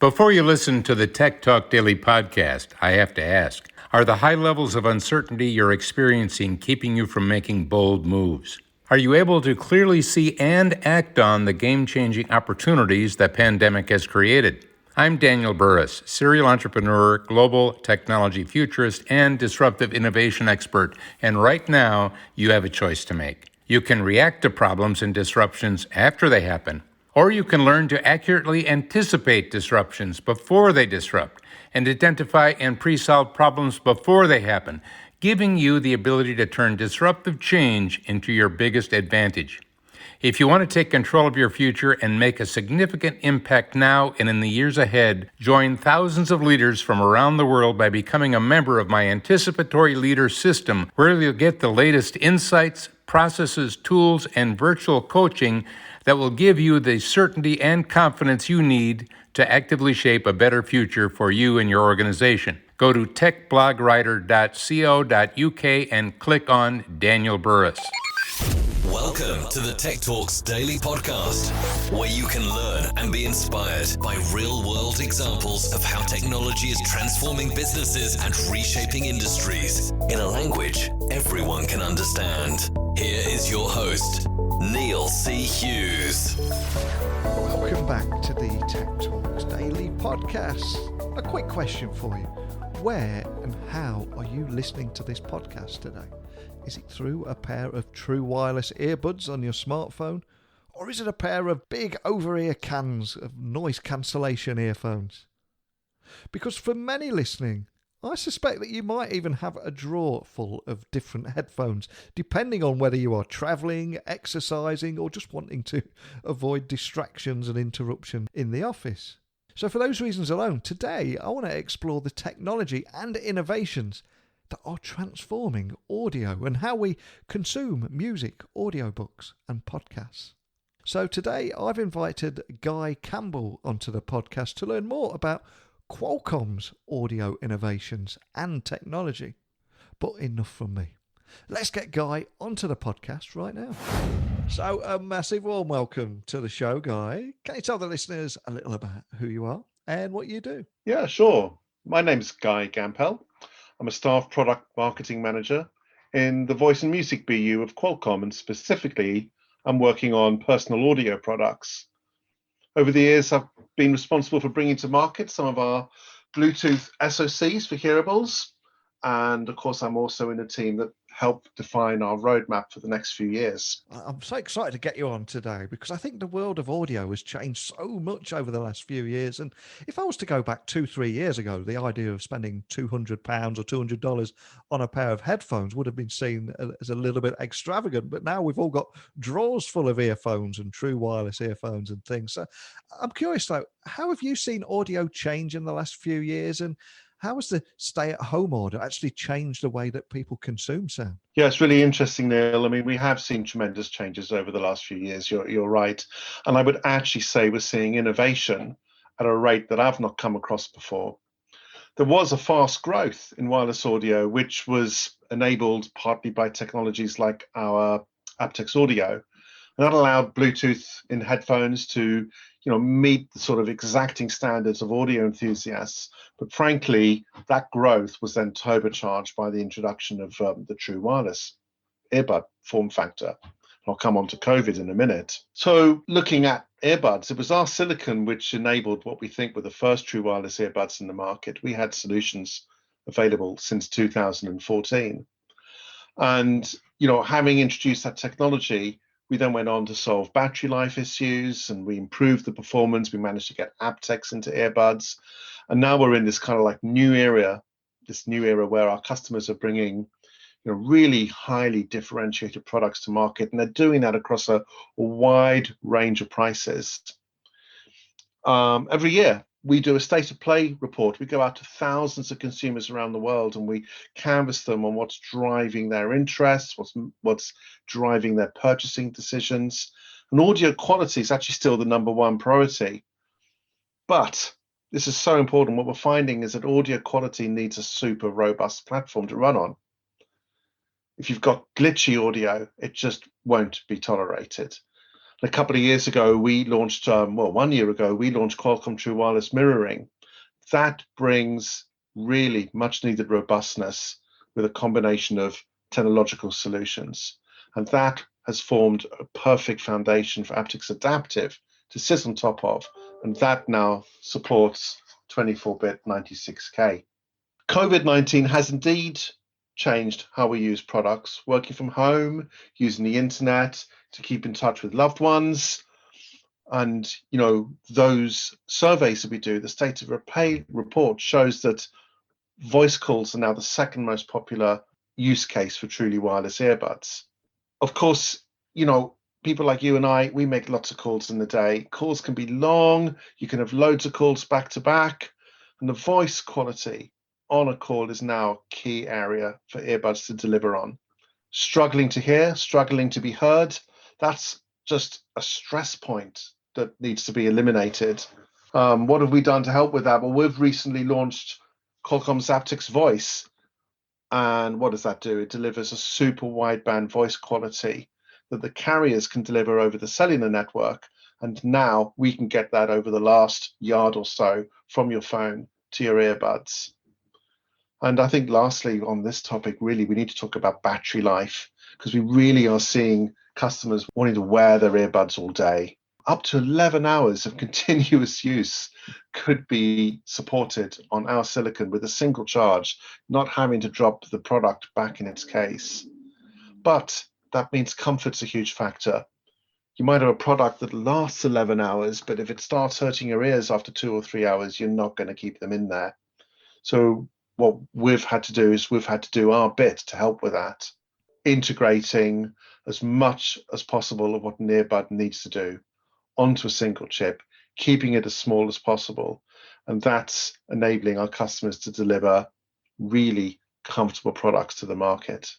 Before you listen to the Tech Talk Daily podcast, I have to ask, are the high levels of uncertainty you're experiencing keeping you from making bold moves? Are you able to clearly see and act on the game-changing opportunities the pandemic has created? I'm Daniel Burris, serial entrepreneur, global technology futurist, and disruptive innovation expert, and right now, you have a choice to make. You can react to problems and disruptions after they happen, or you can learn to accurately anticipate disruptions before they disrupt and identify and pre-solve problems before they happen, giving you the ability to turn disruptive change into your biggest advantage. If you want to take control of your future and make a significant impact now and in the years ahead, join thousands of leaders from around the world by becoming a member of my Anticipatory Leader System, where you'll get the latest insights, processes, tools, and virtual coaching that will give you the certainty and confidence you need to actively shape a better future for you and your organization. Go to techblogwriter.co.uk and click on Daniel Burris. Welcome to the Tech Talks Daily Podcast, where you can learn and be inspired by real-world examples of how technology is transforming businesses and reshaping industries in a language everyone can understand. Here is your host, Neil C. Hughes. Welcome back to the Tech Talks Daily Podcast. A quick question for you. Where and how are you listening to this podcast today? Is it through a pair of true wireless earbuds on your smartphone? Or is it a pair of big over-ear cans of noise cancellation earphones? Because for many listening, I suspect that you might even have a drawer full of different headphones, depending on whether you are travelling, exercising, or just wanting to avoid distractions and interruption in the office. So for those reasons alone, today I want to explore the technology and innovations that are transforming audio and how we consume music, audiobooks and podcasts. So today I've invited Guy Campbell onto the podcast to learn more about Qualcomm's audio innovations and technology. But enough from me. Let's get Guy onto the podcast right now. So a massive warm welcome to the show, Guy. Can you tell the listeners a little about who you are and what you do? Yeah, sure. My name's Guy Campbell. I'm a staff product marketing manager in the voice and music BU of Qualcomm, and specifically, I'm working on personal audio products. Over the years, I've been responsible for bringing to market some of our Bluetooth SoCs for Hearables, and of course, I'm also in a team that help define our roadmap for the next few years. I'm so excited to get you on today because I think the world of audio has changed so much over the last few years. And if I was to go back 2-3 years ago, the idea of spending £200 or $200 on a pair of headphones would have been seen as a little bit extravagant. But now we've all got drawers full of earphones and true wireless earphones and things. So I'm curious, though, how have you seen audio change in the last few years? And how has the stay-at-home order actually changed the way that people consume sound? Yeah, it's really interesting, Neil. I mean, we have seen tremendous changes over the last few years. You're right. And I would actually say we're seeing innovation at a rate that I've not come across before. There was a fast growth in wireless audio, which was enabled partly by technologies like our aptX audio. And that allowed Bluetooth in headphones to meet the sort of exacting standards of audio enthusiasts. But frankly, that growth was then turbocharged by the introduction of the true wireless earbud form factor. I'll come on to COVID in a minute. So looking at earbuds, it was our silicon which enabled what we think were the first true wireless earbuds in the market. We had solutions available since 2014. And, having introduced that technology, we then went on to solve battery life issues, and we improved the performance. We managed to get aptX into earbuds. And now we're in this kind of like new era where our customers are bringing really highly differentiated products to market. And they're doing that across a wide range of prices. Every year, we do a state of play report. We go out to thousands of consumers around the world and we canvass them on what's driving their interests, what's driving their purchasing decisions. And audio quality is actually still the number one priority. But this is so important. What we're finding is that audio quality needs a super robust platform to run on. If you've got glitchy audio, it just won't be tolerated. A couple of years ago, we launched, 1 year ago, we launched Qualcomm True Wireless Mirroring. That brings really much needed robustness with a combination of technological solutions. And that has formed a perfect foundation for aptX Adaptive to sit on top of. And that now supports 24-bit 96K. COVID-19 has indeed changed how we use products, working from home, using the internet to keep in touch with loved ones. And, those surveys that we do, the State of Repair report shows that voice calls are now the second most popular use case for truly wireless earbuds. Of course, people like you and I, we make lots of calls in the day. Calls can be long. You can have loads of calls back to back. And the voice quality on a call is now a key area for earbuds to deliver on. Struggling to hear, struggling to be heard, that's just a stress point that needs to be eliminated. What have we done to help with that? Well, we've recently launched Qualcomm's aptX Voice. And what does that do? It delivers a super wideband voice quality that the carriers can deliver over the cellular network. And now we can get that over the last yard or so from your phone to your earbuds. And I think lastly on this topic, really, we need to talk about battery life, because we really are seeing customers wanting to wear their earbuds all day. Up to 11 hours of continuous use could be supported on our silicon with a single charge, not having to drop the product back in its case. But that means comfort's a huge factor. You might have a product that lasts 11 hours, but if it starts hurting your ears after 2 or 3 hours, you're not going to keep them in there. So what we've had to do is we've had to do our bit to help with that, integrating as much as possible of what an earbud needs to do onto a single chip, keeping it as small as possible. And that's enabling our customers to deliver really comfortable products to the market.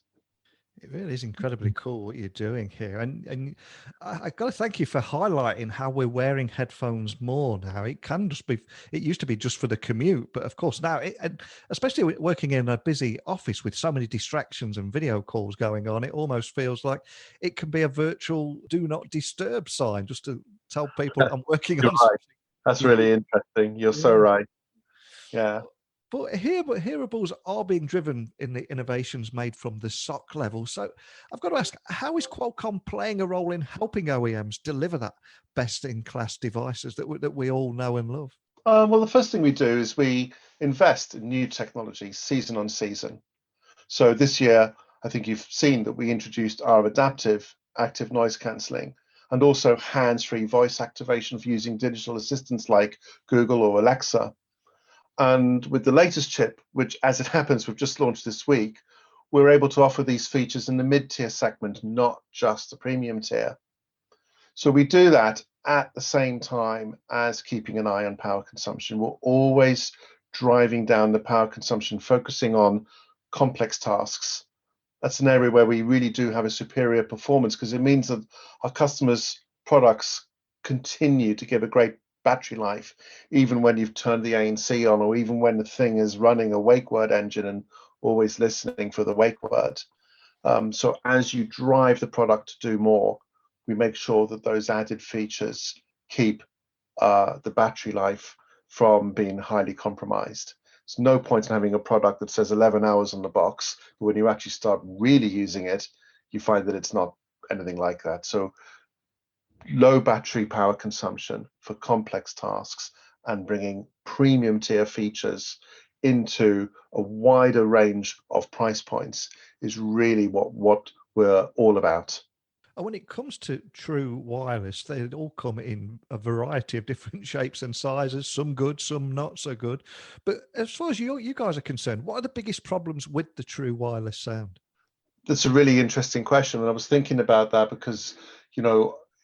It really is incredibly cool what you're doing here. And I've got to thank you for highlighting how we're wearing headphones more now. It can just be, it used to be just for the commute, but of course now, and especially working in a busy office with so many distractions and video calls going on, it almost feels like it can be a virtual do not disturb sign just to tell people I'm working on something. That's really interesting. You're so right. Yeah. But hearables are being driven in the innovations made from the SOC level. So I've got to ask, how is Qualcomm playing a role in helping OEMs deliver that best-in-class devices that we all know and love? Well, the first thing we do is we invest in new technology season on season. So this year, I think you've seen that we introduced our adaptive active noise cancelling and also hands-free voice activation for using digital assistants like Google or Alexa. And with the latest chip, which as it happens, we've just launched this week, we're able to offer these features in the mid-tier segment, not just the premium tier. So we do that at the same time as keeping an eye on power consumption. We're always driving down the power consumption, focusing on complex tasks. That's an area where we really do have a superior performance, because it means that our customers' products continue to give a great battery life, even when you've turned the ANC on, or even when the thing is running a wake word engine and always listening for the wake word. So as you drive the product to do more, we make sure that those added features keep the battery life from being highly compromised. There's no point in having a product that says 11 hours on the box, but when you actually start really using it, you find that it's not anything like that. So low battery power consumption for complex tasks and bringing premium tier features into a wider range of price points is really what we're all about. And when it comes to true wireless, they all come in a variety of different shapes and sizes, some good, some not so good. But as far as you guys are concerned, what are the biggest problems with the true wireless sound? That's a really interesting question. And I was thinking about that because,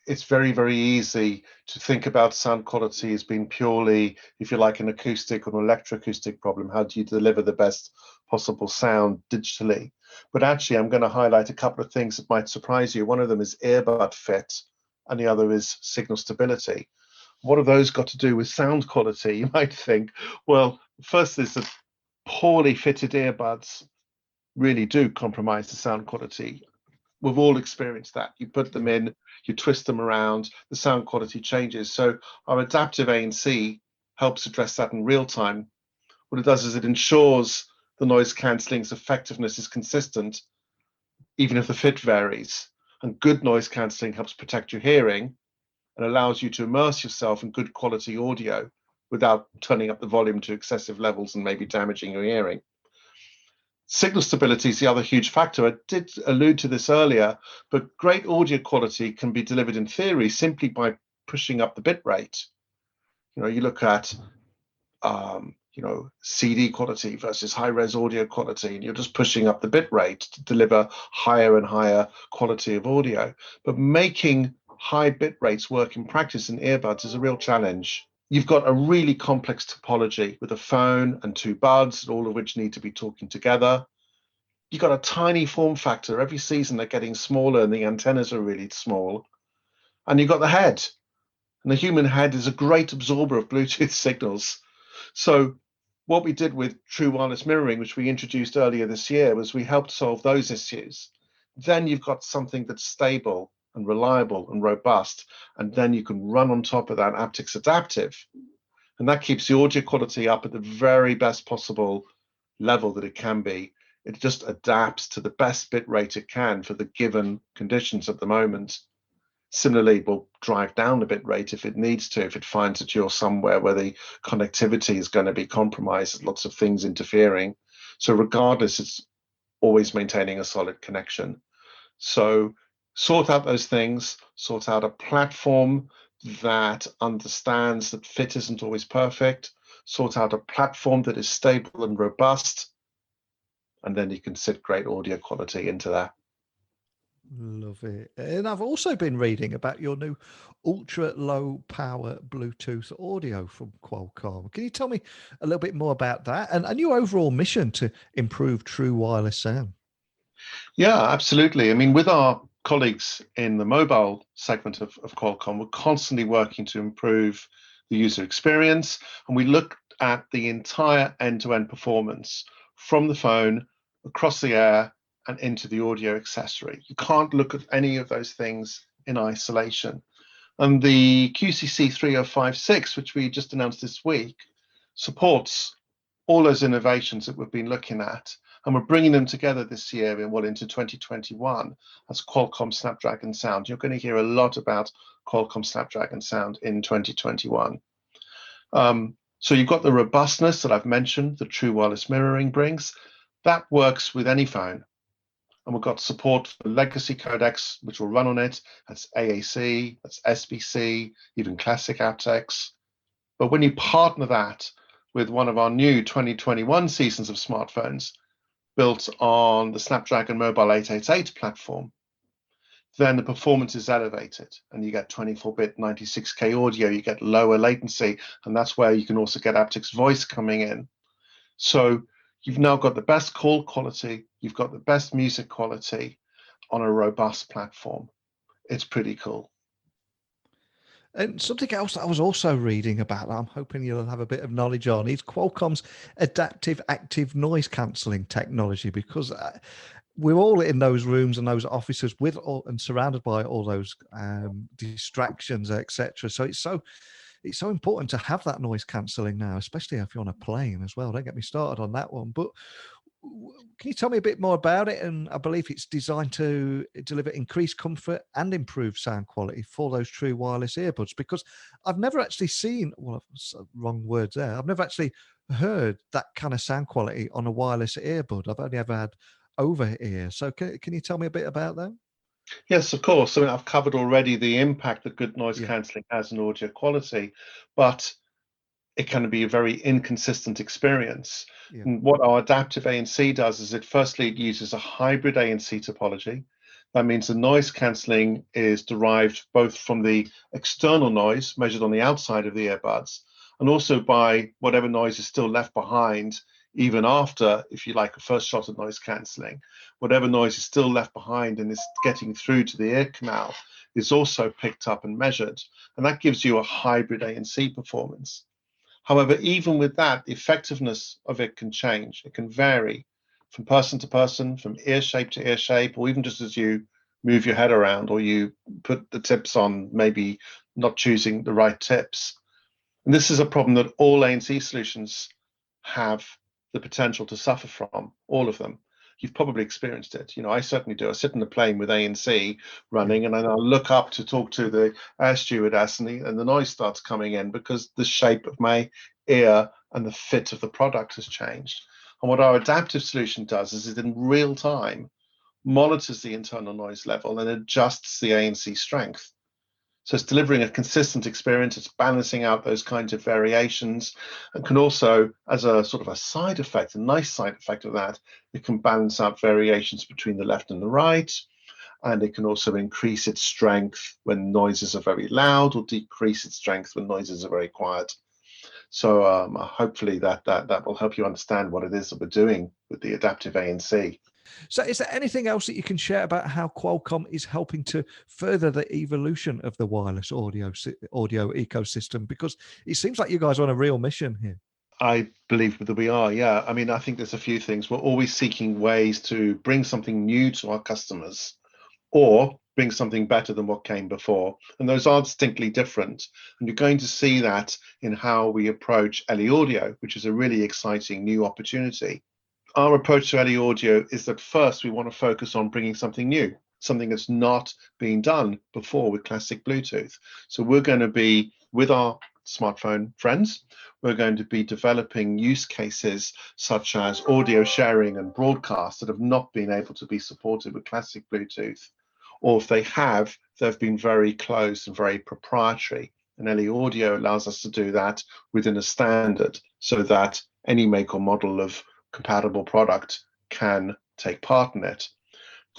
it's very, very easy to think about sound quality as being purely, if you like, an acoustic or an electroacoustic problem. How do you deliver the best possible sound digitally? But actually, I'm going to highlight a couple of things that might surprise you. One of them is earbud fit, and the other is signal stability. What have those got to do with sound quality? You might think, well, first is that poorly fitted earbuds really do compromise the sound quality. We've all experienced that. You put them in, you twist them around, the sound quality changes. So our adaptive ANC helps address that in real time. What it does is it ensures the noise cancelling's effectiveness is consistent, even if the fit varies. And good noise cancelling helps protect your hearing and allows you to immerse yourself in good quality audio without turning up the volume to excessive levels and maybe damaging your hearing. Signal stability is the other huge factor. I did allude to this earlier, but great audio quality can be delivered in theory simply by pushing up the bit rate. You look at CD quality versus high-res audio quality, and you're just pushing up the bit rate to deliver higher and higher quality of audio. But making high bit rates work in practice in earbuds is a real challenge. You've got a really complex topology with a phone and two buds, all of which need to be talking together. You've got a tiny form factor. Every season they're getting smaller and the antennas are really small. And you've got the head. And the human head is a great absorber of Bluetooth signals. So what we did with true wireless mirroring, which we introduced earlier this year, was we helped solve those issues. Then you've got something that's stable and reliable and robust, and then you can run on top of that aptX Adaptive, and that keeps the audio quality up at the very best possible level that it can be. It just adapts to the best bit rate it can for the given conditions at the moment. Similarly, we'll drive down the bit rate if it needs to, if it finds that you're somewhere where the connectivity is going to be compromised, lots of things interfering. So regardless, it's always maintaining a solid connection. So sort out those things, sort out a platform that understands that fit isn't always perfect, sort out a platform that is stable and robust, and then you can sit great audio quality into that. Love it. And I've also been reading about your new ultra low power Bluetooth audio from Qualcomm. Can you tell me a little bit more about that and your overall mission to improve true wireless sound? Yeah, absolutely. I mean, with our colleagues in the mobile segment of Qualcomm, we're constantly working to improve the user experience. And we look at the entire end-to-end performance from the phone, across the air, and into the audio accessory. You can't look at any of those things in isolation. And the QCC 3056, which we just announced this week, supports all those innovations that we've been looking at. And we're bringing them together this year into 2021 as Qualcomm Snapdragon Sound. You're going to hear a lot about Qualcomm Snapdragon Sound in 2021. So you've got the robustness that I've mentioned, the true wireless mirroring brings. That works with any phone. And we've got support for legacy codecs, which will run on it. That's AAC, that's SBC, even classic aptX. But when you partner that with one of our new 2021 seasons of smartphones built on the Snapdragon Mobile 888 platform, then the performance is elevated and you get 24-bit 96K audio, you get lower latency, and that's where you can also get aptX voice coming in. So you've now got the best call quality, you've got the best music quality on a robust platform. It's pretty cool. And something else that I was also reading about that I'm hoping you'll have a bit of knowledge on is Qualcomm's adaptive active noise cancelling technology, because we're all in those rooms and those offices with all and surrounded by all those distractions, etc. So it's so important to have that noise cancelling now, especially if you're on a plane as well. Don't get me started on that one. But can you tell me a bit more about it? And I believe it's designed to deliver increased comfort and improved sound quality for those true wireless earbuds, because I've never actually seen, well, wrong words there. I've never actually heard that kind of sound quality on a wireless earbud. I've only ever had over ear. So can you tell me a bit about that? Yes, of course. I mean, I've covered already the impact that good noise cancelling has on audio quality, but it can be a very inconsistent experience. Yeah. And what our adaptive ANC does is it firstly uses a hybrid ANC topology. That means the noise cancelling is derived both from the external noise measured on the outside of the earbuds and also by whatever noise is still left behind, even after, if you like, a first shot of noise cancelling. Whatever noise is still left behind and is getting through to the ear canal is also picked up and measured. And that gives you a hybrid ANC performance. However, even with that, the effectiveness of it can change. It can vary from person to person, from ear shape to ear shape, or even just as you move your head around, or you put the tips on maybe not choosing the right tips. And this is a problem that all ANC solutions have the potential to suffer from, all of them. You've probably experienced it. I certainly do. I sit in the plane with ANC running, and then I'll look up to talk to the air stewardess, and the noise starts coming in because the shape of my ear and the fit of the product has changed. And what our adaptive solution does is it in real time monitors the internal noise level and adjusts the ANC strength. So it's delivering a consistent experience. It's balancing out those kinds of variations, and can also, as a sort of a side effect, a nice side effect of that, it can balance out variations between the left and the right. And it can also increase its strength when noises are very loud, or decrease its strength when noises are very quiet. So hopefully that will help you understand what it is that we're doing with the adaptive ANC. So is there anything else that you can share about how Qualcomm is helping to further the evolution of the wireless audio ecosystem? Because it seems like you guys are on a real mission here. I believe that we are, yeah. I mean, I think there's a few things. We're always seeking ways to bring something new to our customers, or bring something better than what came before. And those are distinctly different. And you're going to see that in how we approach LE Audio, which is a really exciting new opportunity. Our approach to LE Audio is that first we want to focus on bringing something new, something that's not been done before with classic Bluetooth. So we're going to be, with our smartphone friends, we're going to be developing use cases such as audio sharing and broadcast that have not been able to be supported with classic Bluetooth. Or if they have, they've been very closed and very proprietary. And LE Audio allows us to do that within a standard, so that any make or model of compatible product can take part in it.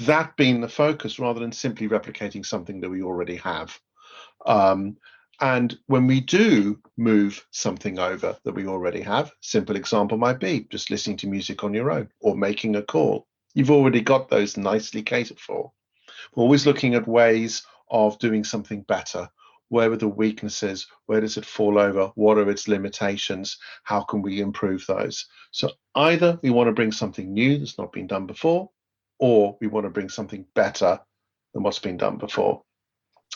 That being the focus, rather than simply replicating something that we already have. And when we do move something over that we already have, simple example might be just listening to music on your own or making a call. You've already got those nicely catered for. We're always looking at ways of doing something better. Where are the weaknesses? Where does it fall over? What are its limitations? How can we improve those? So either we want to bring something new that's not been done before, or we want to bring something better than what's been done before.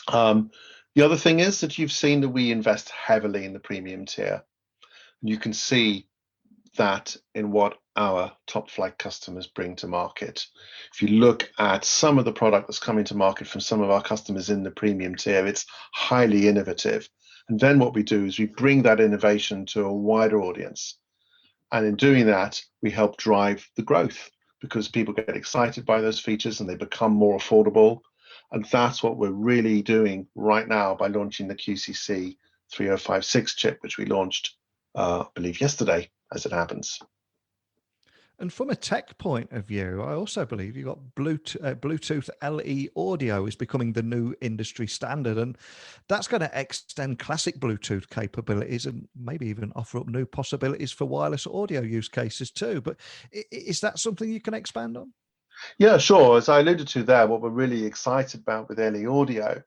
The other thing is that you've seen that we invest heavily in the premium tier. You can see that in what our top flight customers bring to market. If you look at some of the product that's coming to market from some of our customers in the premium tier, it's highly innovative. And then what we do is we bring that innovation to a wider audience. And in doing that, we help drive the growth, because people get excited by those features and they become more affordable. And that's what we're really doing right now by launching the QCC 3056 chip, which we launched, I believe, yesterday, as it happens. And from a tech point of view, I also believe you've got Bluetooth LE audio is becoming the new industry standard, and that's going to extend classic Bluetooth capabilities and maybe even offer up new possibilities for wireless audio use cases too. But is that something you can expand on? Yeah, sure. As I alluded to there, what we're really excited about with LE Audio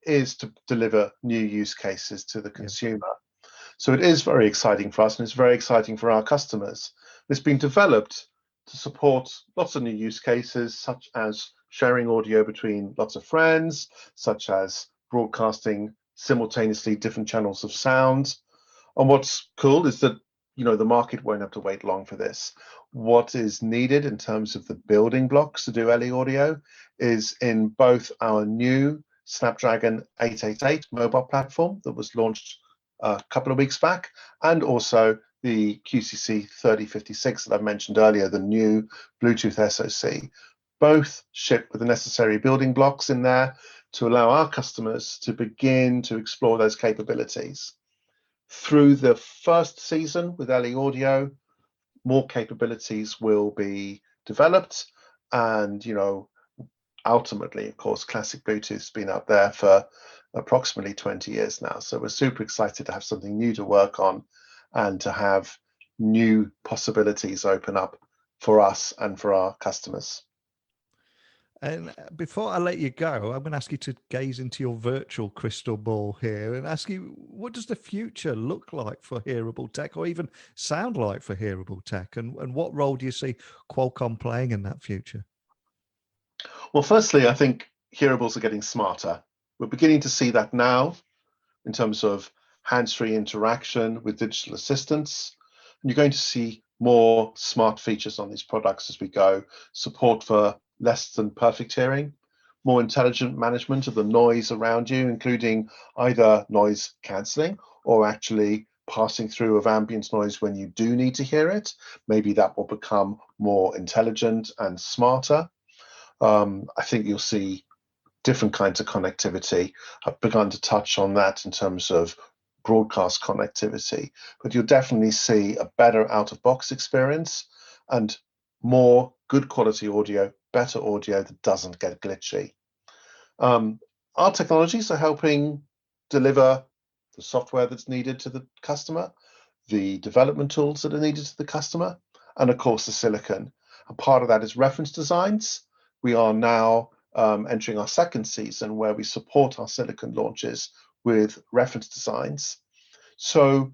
is to deliver new use cases to the consumer. Yeah. So it is very exciting for us, and it's very exciting for our customers. It's been developed to support lots of new use cases, such as sharing audio between lots of friends, such as broadcasting simultaneously different channels of sound. And what's cool is that, the market won't have to wait long for this. What is needed in terms of the building blocks to do LE Audio is in both our new Snapdragon 888 mobile platform that was launched a couple of weeks back, and also the QCC 3056 that I mentioned earlier, the new Bluetooth SoC. Both ship with the necessary building blocks in there to allow our customers to begin to explore those capabilities. Through the first season with LE Audio, more capabilities will be developed, and ultimately, of course, classic Bluetooth's been up there for approximately 20 years now. So we're super excited to have something new to work on and to have new possibilities open up for us and for our customers. And before I let you go, I'm going to ask you to gaze into your virtual crystal ball here and ask you, what does the future look like for hearable tech, or even sound like for hearable tech? And what role do you see Qualcomm playing in that future? Well, firstly, I think hearables are getting smarter. We're beginning to see that now in terms of hands-free interaction with digital assistants. And you're going to see more smart features on these products as we go. Support for less than perfect hearing, more intelligent management of the noise around you, including either noise cancelling or actually passing through of ambient noise when you do need to hear it. Maybe that will become more intelligent and smarter. I think you'll see different kinds of connectivity. I've begun to touch on that in terms of broadcast connectivity, but you'll definitely see a better out-of-box experience and more good quality audio, better audio that doesn't get glitchy. Our technologies are helping deliver the software that's needed to the customer, the development tools that are needed to the customer, and of course the silicon. And part of that is reference designs. We are now entering our second season where we support our silicon launches with reference designs. So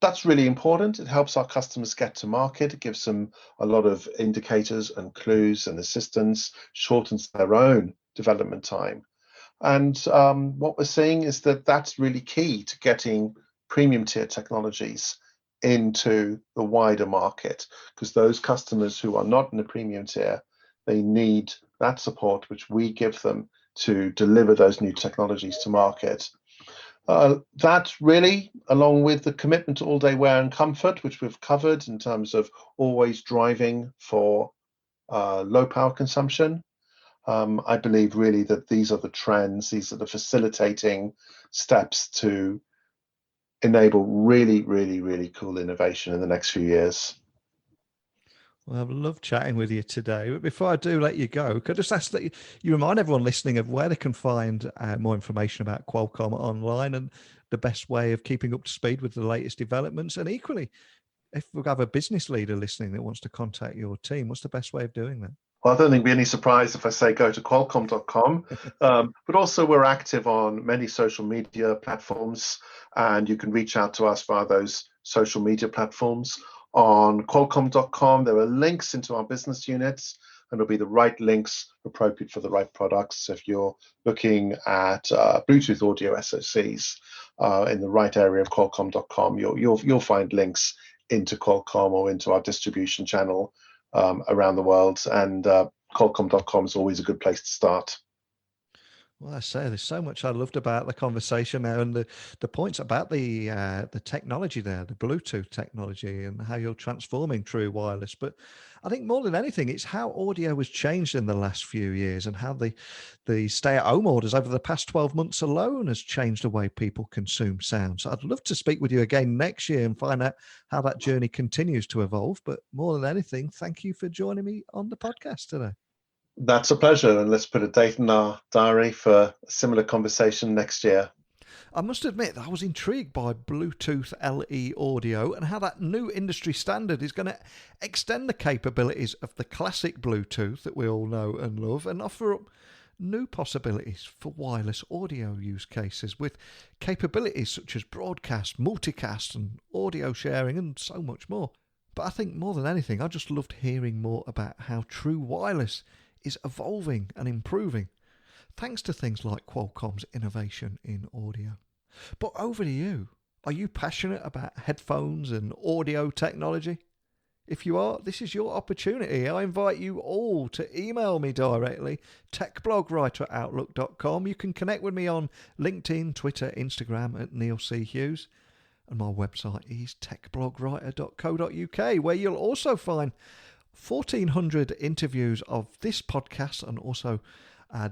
that's really important. It helps our customers get to market. It gives them a lot of indicators and clues and assistance, shortens their own development time. And what we're seeing is that that's really key to getting premium tier technologies into the wider market, because those customers who are not in the premium tier, they need that support which we give them to deliver those new technologies to market. That really, along with the commitment to all-day wear and comfort, which we've covered in terms of always driving for low power consumption, I believe really that these are the trends, these are the facilitating steps to enable really, really, really cool innovation in the next few years. Well, I've loved chatting with you today. But before I do let you go, could I just ask that you remind everyone listening of where they can find more information about Qualcomm online and the best way of keeping up to speed with the latest developments? And equally, if we have a business leader listening that wants to contact your team, what's the best way of doing that? Well, I don't think it'll be any surprise if I say go to qualcomm.com, but also we're active on many social media platforms, and you can reach out to us via those social media platforms. On qualcomm.com, there are links into our business units, and it'll be the right links appropriate for the right products. If you're looking at Bluetooth audio SoCs in the right area of qualcomm.com, you'll find links into Qualcomm or into our distribution channel around the world, and qualcomm.com is always a good place to start. Well, I say there's so much I loved about the conversation now, and the points about the technology there, the Bluetooth technology, and how you're transforming true wireless. But I think more than anything, it's how audio has changed in the last few years, and how the stay-at-home orders over the past 12 months alone has changed the way people consume sound. So I'd love to speak with you again next year and find out how that journey continues to evolve. But more than anything, thank you for joining me on the podcast today. That's a pleasure, and let's put a date in our diary for a similar conversation next year. I must admit that I was intrigued by Bluetooth LE audio and how that new industry standard is going to extend the capabilities of the classic Bluetooth that we all know and love, and offer up new possibilities for wireless audio use cases with capabilities such as broadcast, multicast and audio sharing and so much more. But I think more than anything, I just loved hearing more about how true wireless is evolving and improving, thanks to things like Qualcomm's innovation in audio. But over to you. Are you passionate about headphones and audio technology? If you are, this is your opportunity. I invite you all to email me directly, techblogwriter@outlook.com. You can connect with me on LinkedIn, Twitter, Instagram at Neil C. Hughes. And my website is techblogwriter.co.uk, where you'll also find 1,400 interviews of this podcast and also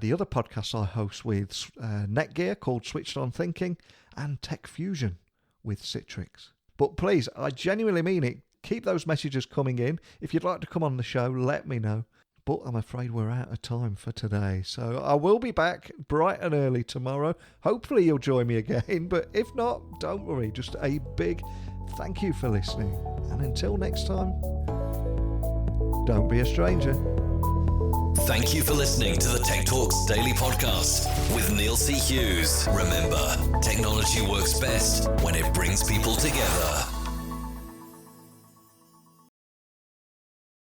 the other podcasts I host with Netgear called Switched On Thinking and Tech Fusion with Citrix. But please, I genuinely mean it. Keep those messages coming in. If you'd like to come on the show, let me know. But I'm afraid we're out of time for today. So I will be back bright and early tomorrow. Hopefully you'll join me again. But if not, don't worry. Just a big thank you for listening. And until next time, don't be a stranger. Thank you for listening to the Tech Talks Daily Podcast with Neil C. Hughes. Remember, technology works best when it brings people together.